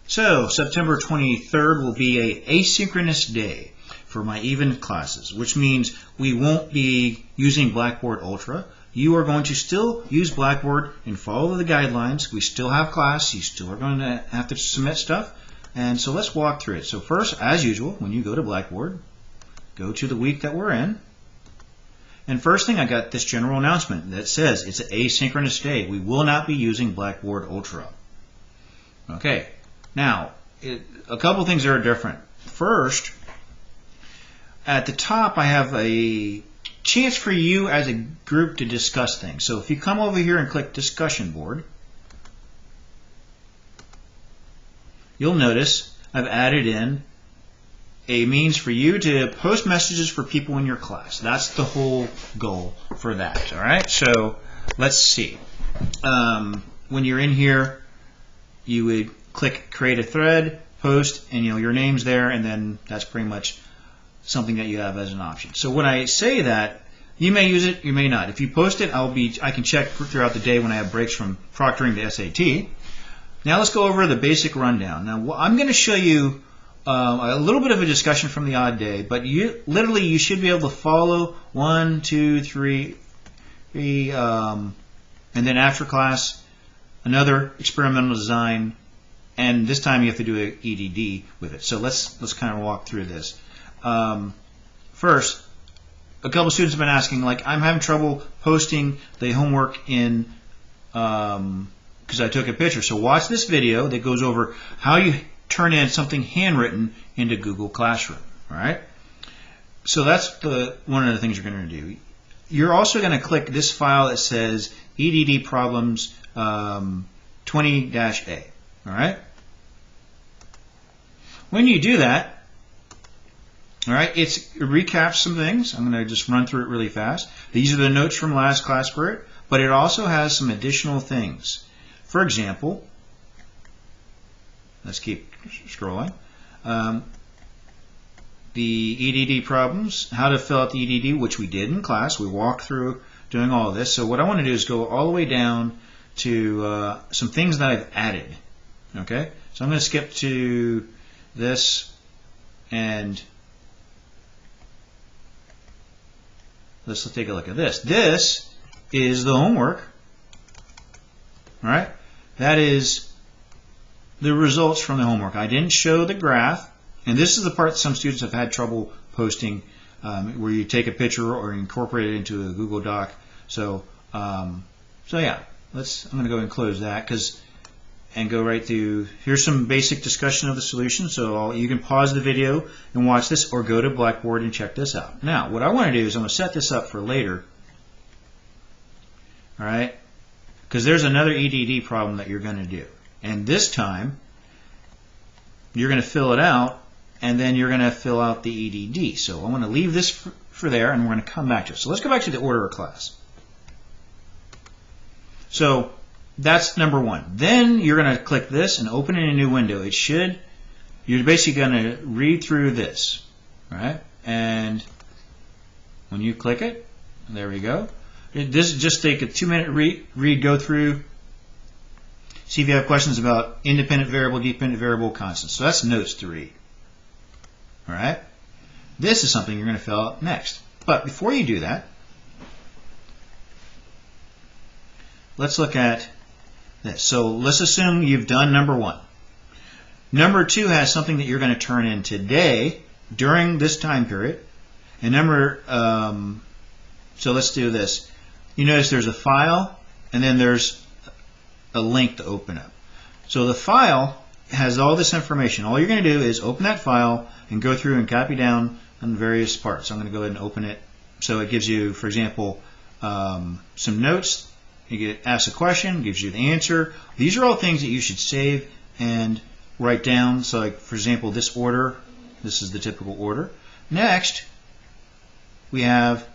So September 23rd will be a asynchronous day for my even classes, which means we won't be using Blackboard Ultra. You are going to still use Blackboard and follow the guidelines. We still have class. You still are going to have to submit stuff. And so let's walk through it. So first, as usual, when you go to Blackboard, go to the week that we're in. And first thing, I got this general announcement that says it's an asynchronous day. We will not be using Blackboard Ultra. Okay. Now, a couple things that are different. First, at the top, I have a chance for you as a group to discuss things. So if you come over here and click Discussion Board, you'll notice I've added in a means for you to post messages for people in your class. That's the whole goal for that. All right. So let's see. When you're in here, you would click Create a Thread, Post, and your name's there, and then that's pretty much something that you have as an option. So when I say that, you may use it, you may not. If you post it, I can check throughout the day when I have breaks from proctoring the SAT. Now let's go over the basic rundown. Now I'm going to show you a little bit of a discussion from the odd day, but you should be able to follow 1, 2, 3, and then after class another experimental design, and this time you have to do an EDD with it. So let's kind of walk through this. First, a couple students have been asking, like, I'm having trouble posting the homework in because I took a picture. So watch this video that goes over how you turn in something handwritten into Google Classroom. All right. So that's one of the things you're going to do. You're also going to click this file that says EDD problems 20-A. All right. When you do that, all right, it recaps some things. I'm going to just run through it really fast. These are the notes from last class for it, but it also has some additional things. For example, let's keep scrolling. The EDD problems, how to fill out the EDD, which we did in class. We walked through doing all of this. So what I want to do is go all the way down to some things that I've added. Okay, so I'm going to skip to this, and let's take a look at this. This is the homework. All right, that is the results from the homework. I didn't show the graph, and this is the part some students have had trouble posting, where you take a picture or incorporate it into a Google Doc. So, yeah, I'm going to go and close that and go right through. Here's some basic discussion of the solution. So you can pause the video and watch this, or go to Blackboard and check this out. Now, what I want to do is I'm going to set this up for later. All right, because there's another EDD problem that you're going to do, and this time you're going to fill it out, and then you're going to fill out the EDD. So I want to leave this for there, and we're going to come back to it. So let's go back to the order of class. So that's number one. Then you're going to click this and open it in a new window. You're basically going to read through this, right? And when you click it, there we go. This is just take a 2-minute read, go through, see if you have questions about independent variable, dependent variable, constants. So that's notes to read. All right. This is something you're going to fill out next. But before you do that, let's look at this. So let's assume you've done number one. Number two has something that you're going to turn in today during this time period. And so let's do this. You notice there's a file, and then there's a link to open up. So the file has all this information. All you're going to do is open that file and go through and copy down on various parts. I'm going to go ahead and open it. So it gives you, for example, some notes. You get asked a question, gives you the answer. These are all things that you should save and write down. So, like, for example, this order, this is the typical order. Next, we have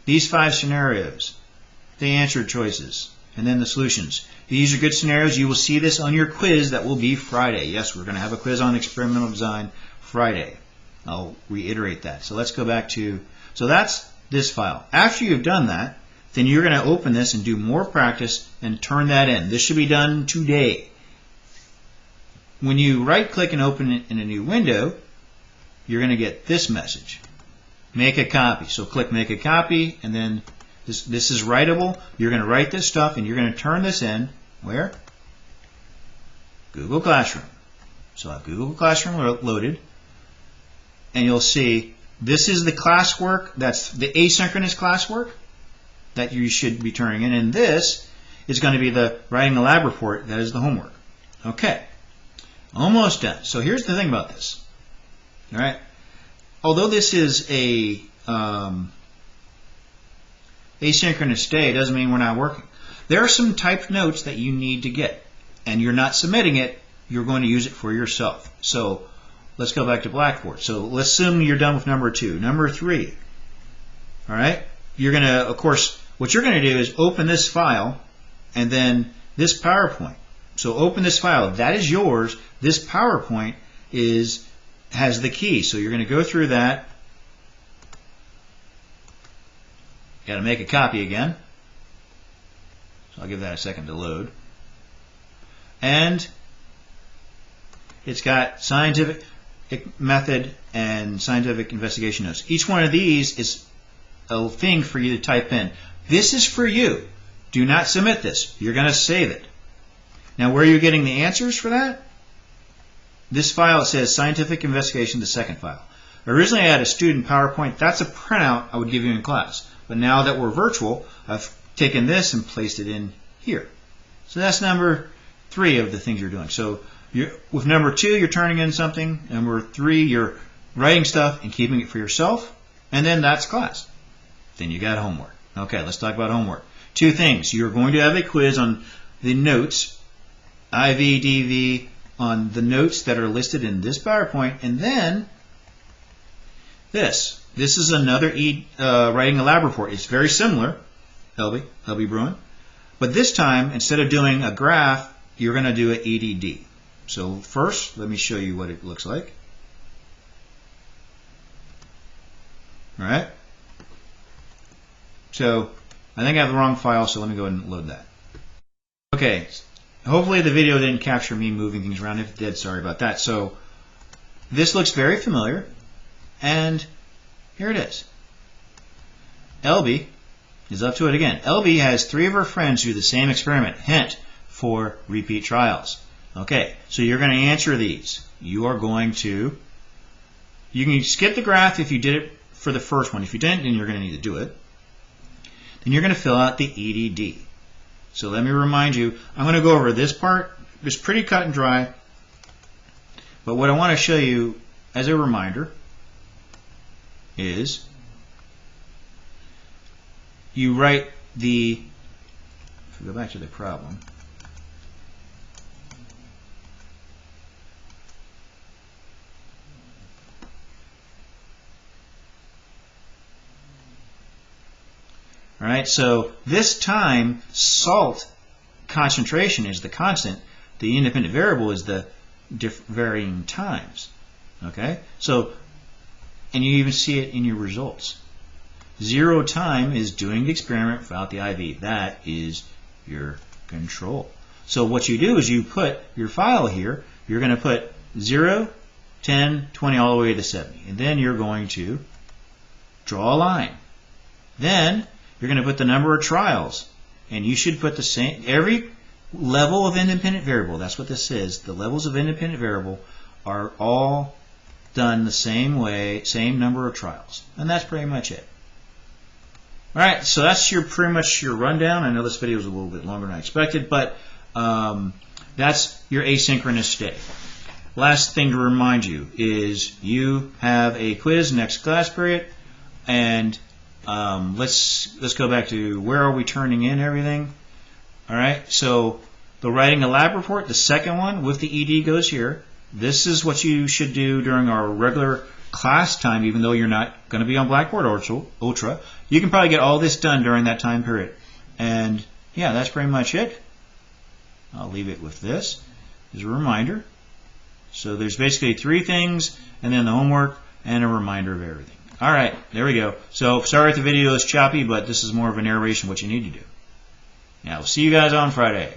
these 5 scenarios, the answer choices, and then the solutions. These are good scenarios. You will see this on your quiz that will be Friday. Yes, we're going to have a quiz on experimental design Friday. I'll reiterate that. So let's go back to, so that's this file. After you've done that, then you're going to open this and do more practice and turn that in. This should be done today. when you right-click and open it in a new window, you're going to get this message. Make a copy. So click Make a Copy, and then this is writable. You're going to write this stuff, and you're going to turn this in, where? Google Classroom. So I have Google Classroom loaded, and you'll see this is the classwork, that's the asynchronous classwork that you should be turning in, and this is going to be the writing a lab report, that is the homework. Okay, almost done. So here's the thing about this. All right, although this is a asynchronous day, it doesn't mean we're not working. There are some typed notes that you need to get, and you're not submitting it, you're going to use it for yourself. So let's go back to Blackboard. So let's assume you're done with number 2. Number 3, all right, you're going to, of course, what you're going to do is open this file and then this PowerPoint. So open this file. That is yours. This PowerPoint has the key. So you're going to go through that. Got to make a copy again. So I'll give that a second to load. And it's got scientific method and scientific investigation notes. Each one of these is a thing for you to type in. This is for you. Do not submit this. You're going to save it. Now, where are you getting the answers for that? This file says scientific investigation, the second file. Originally, I had a student PowerPoint. That's a printout I would give you in class. But now that we're virtual, I've taken this and placed it in here. So that's number 3 of the things you're doing. So with number 2, you're turning in something. Number 3, you're writing stuff and keeping it for yourself. And then that's class. Then you got homework. Okay, let's talk about homework. 2 things. You're going to have a quiz on the notes, IV, DV, on the notes that are listed in this PowerPoint. And then this. This is another writing a lab report. It's very similar, LB Bruin. But this time, instead of doing a graph, you're going to do an EDD. So first, let me show you what it looks like. All right. So I think I have the wrong file, so let me go ahead and load that. Okay. Hopefully the video didn't capture me moving things around. If it did, sorry about that. So this looks very familiar, and here it is. LB is up to it again. LB has 3 of her friends do the same experiment. Hint, for repeat trials. Okay, so you're going to answer these. You can skip the graph if you did it for the first one. If you didn't, then you're going to need to do it. Then you're going to fill out the EDD. So let me remind you, I'm going to go over this part. It's pretty cut and dry. But what I want to show you as a reminder is you write the, if we go back to the problem, all right, so this time salt concentration is the constant, the independent variable is the varying times. Okay, so, and you even see it in your results. 0 time is doing the experiment without the IV. That is your control. So what you do is you put your file here, you're going to put 0, 10, 20, all the way to 70. And then you're going to draw a line. Then you're going to put the number of trials. And you should put the same, every level of independent variable, that's what this is, the levels of independent variable are all done the same way, same number of trials. And that's pretty much it. Alright, so that's pretty much your rundown. I know this video was a little bit longer than I expected, but that's your asynchronous day. Last thing to remind you is you have a quiz next class period, and let's go back to where are we turning in everything. Alright, so the writing a lab report, the second one with the ED goes here. This is what you should do during our regular class time, even though you're not going to be on Blackboard Ultra. You can probably get all this done during that time period. And yeah, that's pretty much it. I'll leave it with this as a reminder. So there's basically 3 things, and then the homework and a reminder of everything. Alright, there we go. So sorry if the video is choppy, but this is more of a narration of what you need to do. Now, we'll see you guys on Friday.